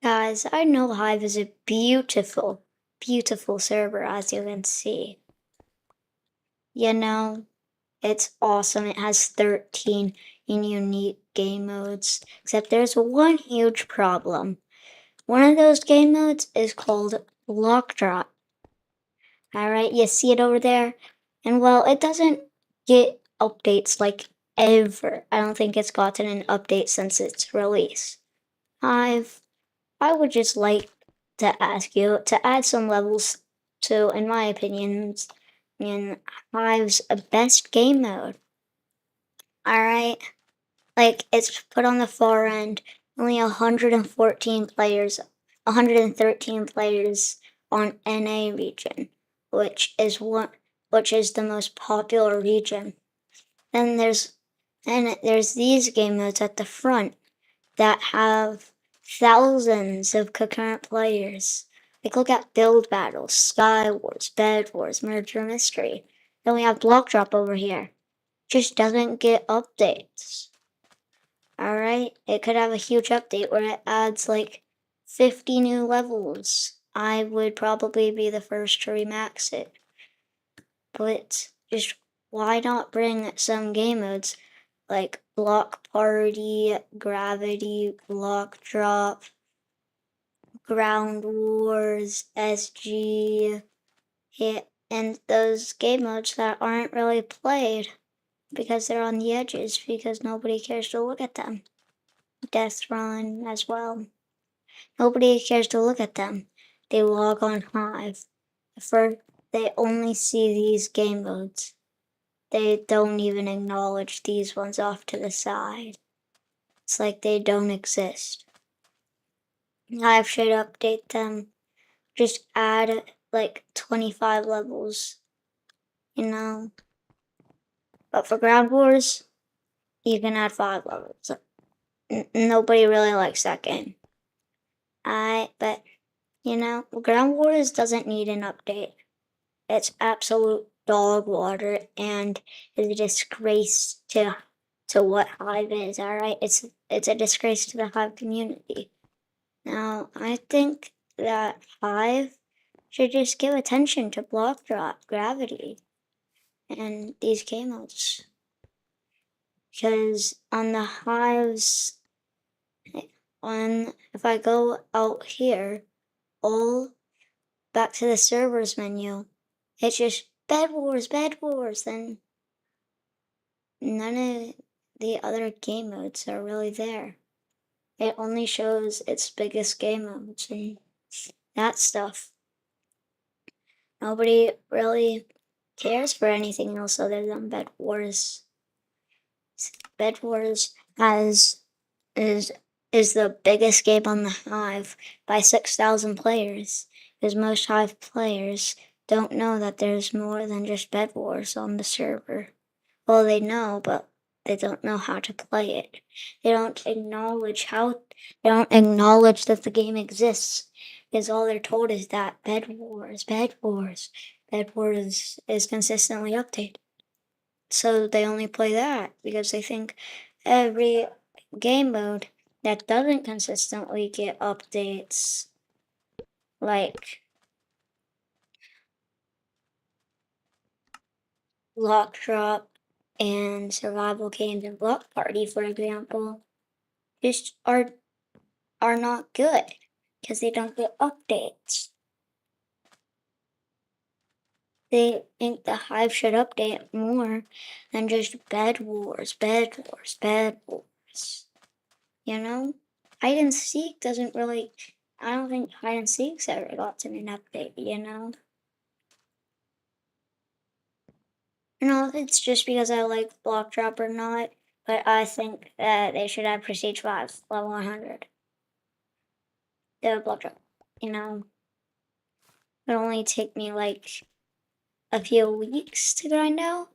Guys, I know Hive is a beautiful, beautiful server, as you can see. You know, it's awesome. It has 13 unique game modes, except there's one huge problem. One of those game modes is called block drop. Alright, you see it over there? And well, it doesn't get updates like ever. I don't think it's gotten an update since its release. I would just like to ask you to add some levels to, in my opinions, in Hive's best game mode. Alright? Like, it's put on the far end, only 114 players, 113 players on NA region, which is the most popular region. Then there's these game modes at the front that have thousands of concurrent players. Like, look at Build Battles, Sky Wars, Bed Wars, Murder Mystery. Then we have Block Drop over here. Just doesn't get updates. Alright? It could have a huge update where it adds like 50 new levels. I would probably be the first to remax it. But just why not bring some game modes like Block Party, Gravity, Block Drop, Ground Wars, SG, and those game modes that aren't really played because they're on the edges because nobody cares to look at them. Death Run as well. Nobody cares to look at them. They log on Hive. First, they only see these game modes. They don't even acknowledge these ones off to the side. It's like they don't exist. Hive should update them. Just add like 25 levels, you know. But for Ground Wars, you can add 5 levels. Nobody really likes that game. But you know, Ground Wars doesn't need an update. It's absolute dog water and is a disgrace to what Hive is, alright? It's a disgrace to the Hive community. Now, I think that Hive should just give attention to Block Drop, Gravity, and these game modes. Because on the Hives, if I go out here, all back to the servers menu, it's just Bed Wars, then none of the other game modes are really there. It only shows its biggest game modes and that stuff. Nobody really cares for anything else other than Bed Wars. Bed Wars is the biggest game on the Hive by 6,000 players, because most Hive players don't know that there's more than just Bed Wars on the server. Well, they know, but they don't know how to play it. They don't acknowledge that the game exists, because all they're told is that Bed Wars is consistently updated. So they only play that because they think every game mode that doesn't consistently get updates, like Block Drop and survival games and Block Party, for example, just are not good because they don't get updates. They think the Hive should update more than just Bed Wars. You know? Hide and Seek doesn't really, I don't think Hide and Seek's ever gotten an update, you know? I don't know if it's just because I like Block Drop or not, but I think that they should have Prestige 5, level 100. The Block Drop, you know? It'll only take me like a few weeks to grind out.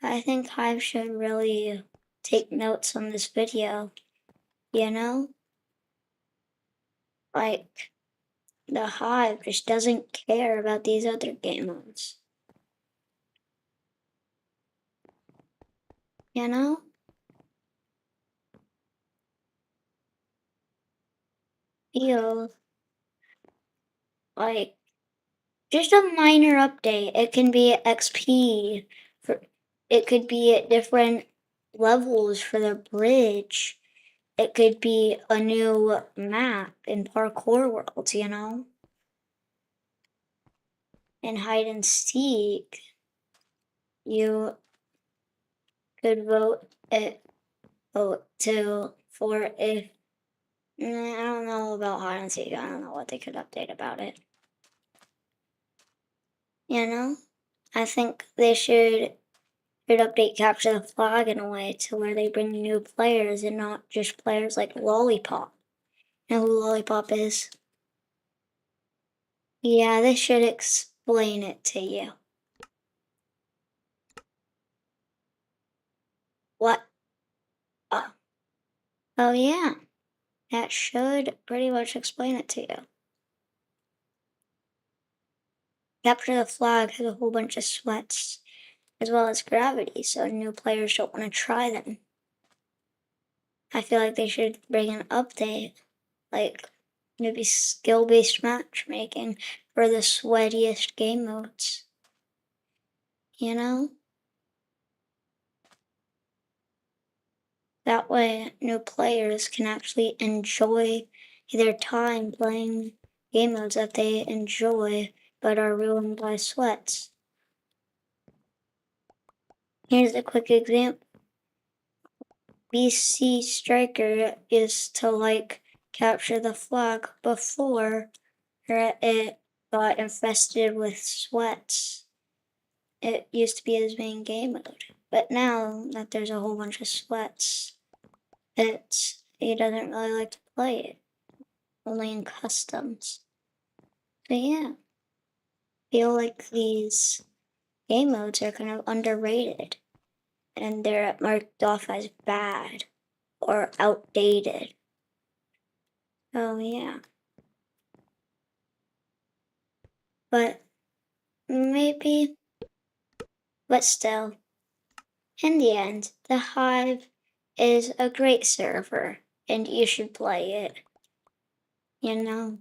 I think Hive should really take notes on this video, you know? Like, the Hive just doesn't care about these other game modes. You know? feel like just a minor update. It can be XP for it could be at different levels for the bridge. It could be a new map in parkour worlds, you know? In hide and seek, you could vote to for if I don't know about hide and seek. I don't know what they could update about it. You know? I think they should update capture the flag in a way to where they bring new players and not just players like Lollipop. You know who Lollipop is? Yeah, they should explain it to you. What? Oh, oh yeah, that should pretty much explain it to you. Capture the flag has a whole bunch of sweats as well as gravity, so new players don't want to try them. I feel like they should bring an update, like maybe skill-based matchmaking for the sweatiest game modes. You know? That way, new players can actually enjoy their time playing game modes that they enjoy but are ruined by sweats. Here's a quick example. BC Striker is to like capture the flag before it got infested with sweats. It used to be his main game mode, but now that there's a whole bunch of sweats, he doesn't really like to play it, only in customs. But yeah, I feel like these game modes are kind of underrated, and they're marked off as bad or outdated. Oh yeah, but maybe, but still, in the end, the Hive is a great server, and you should play it. You know.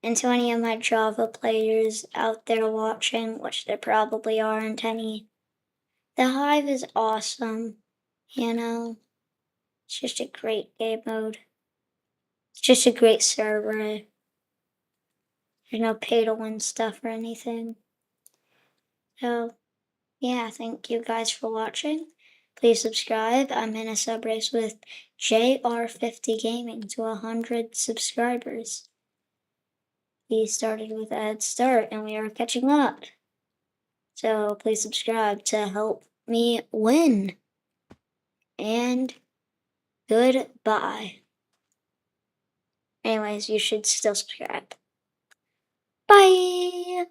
And to any of my Java players out there watching, which there probably aren't any, the Hive is awesome. You know, it's just a great game mode. It's just a great server. There's no pay to win stuff or anything. So, yeah, thank you guys for watching. Please subscribe. I'm in a sub race with JR50 Gaming to 100 subscribers. He started with a head start and we are catching up. So please subscribe to help me win. And goodbye. Anyways, you should still subscribe. Bye!